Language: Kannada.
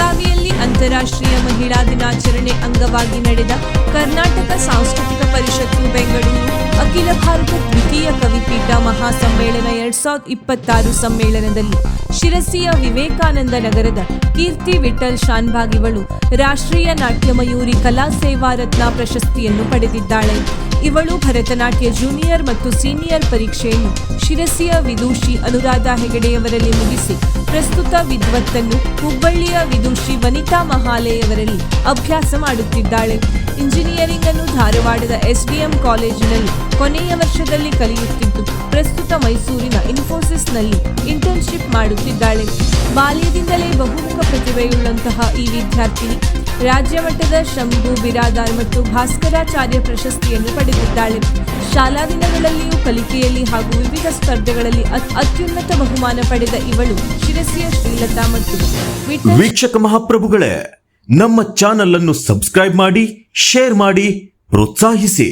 ಬೆಳಗಾವಿಯಲ್ಲಿ ಅಂತಾರಾಷ್ಟ್ರೀಯ ಮಹಿಳಾ ದಿನಾಚರಣೆ ಅಂಗವಾಗಿ ನಡೆದ ಕರ್ನಾಟಕ ಸಾಂಸ್ಕೃತಿಕ ಪರಿಷತ್ತು ಬೆಂಗಳೂರು ಅಖಿಲ ಭಾರತ ದ್ವಿತೀಯ ಕವಿಪೀಠ ಮಹಾಸಮ್ಮೇಳನ 2026 ಸಮ್ಮೇಳನದಲ್ಲಿ ಶಿರಸಿಯ ವಿವೇಕಾನಂದ ನಗರದ ಕೀರ್ತಿ ವಿಠಲ್ ಶಾನ್ಭಾಗ್ ಇವಳು ರಾಷ್ಟ್ರೀಯ ನಾಟ್ಯ ಮಯೂರಿ ಕಲಾ ಸೇವಾ ರತ್ನ ಪ್ರಶಸ್ತಿಯನ್ನು ಪಡೆದಿದ್ದಾಳೆ. ಇವಳು ಭರತನಾಟ್ಯ ಜೂನಿಯರ್ ಮತ್ತು ಸೀನಿಯರ್ ಪರೀಕ್ಷೆಯನ್ನು ಶಿರಸಿಯ ವಿದೂಷಿ ಅನುರಾಧ ಹೆಗಡೆಯವರಲ್ಲಿ ಮುಗಿಸಿ ಪ್ರಸ್ತುತ ವಿದ್ವತ್ತನ್ನು ಹುಬ್ಬಳ್ಳಿಯ ವಿದೂಷಿ ವನಿತಾ ಮಹಾಲೆಯವರಲ್ಲಿ ಅಭ್ಯಾಸ ಮಾಡುತ್ತಿದ್ದಾಳೆ. ಇಂಜಿನಿಯರಿಂಗ್ ಅನ್ನು ಧಾರವಾಡದ ಎಸ್ಡಿಎಂ ಕಾಲೇಜಿನಲ್ಲಿ ಕೊನೆಯ ವರ್ಷದಲ್ಲಿ ಕಲಿಯುತ್ತಿದ್ದು ಪ್ರಸ್ತುತ ಮೈಸೂರಿನ ಇನ್ಫೋಸಿಸ್ನಲ್ಲಿ ಇಂಟರ್ನ್ಶಿಪ್ ಮಾಡುತ್ತಿದ್ದಾಳೆ. ಬಾಲ್ಯದಿಂದಲೇ ಬಹುಮುಖ ಪ್ರತಿಭೆಯುಳ್ಳಂತಹ ಈ ವಿದ್ಯಾರ್ಥಿನಿ ರಾಜ್ಯ ಮಟ್ಟದ ಶಂಭು ಬಿರಾದಾರ್ ಮತ್ತು ಭಾಸ್ಕರಾಚಾರ್ಯ ಪ್ರಶಸ್ತಿಯನ್ನು ಪಡೆದಿದ್ದಾಳೆ. ಶಾಲಾ ದಿನಗಳಲ್ಲಿಯೂ ಕಲಿಕೆಯಲ್ಲಿ ಹಾಗೂ ವಿವಿಧ ಸ್ಪರ್ಧೆಗಳಲ್ಲಿ ಅತ್ಯುನ್ನತ ಬಹುಮಾನ ಪಡೆದ ಇವಳು ಶಿರಸಿಯ ಶ್ರೀಲತಾ ಮತ್ತು ವೀಕ್ಷಕ ಮಹಾಪ್ರಭುಗಳೇ, ನಮ್ಮ ಚಾನಲ್ ಅನ್ನು ಸಬ್ಸ್ಕ್ರೈಬ್ ಮಾಡಿ, ಶೇರ್ ಮಾಡಿ, ಪ್ರೋತ್ಸಾಹಿಸಿ.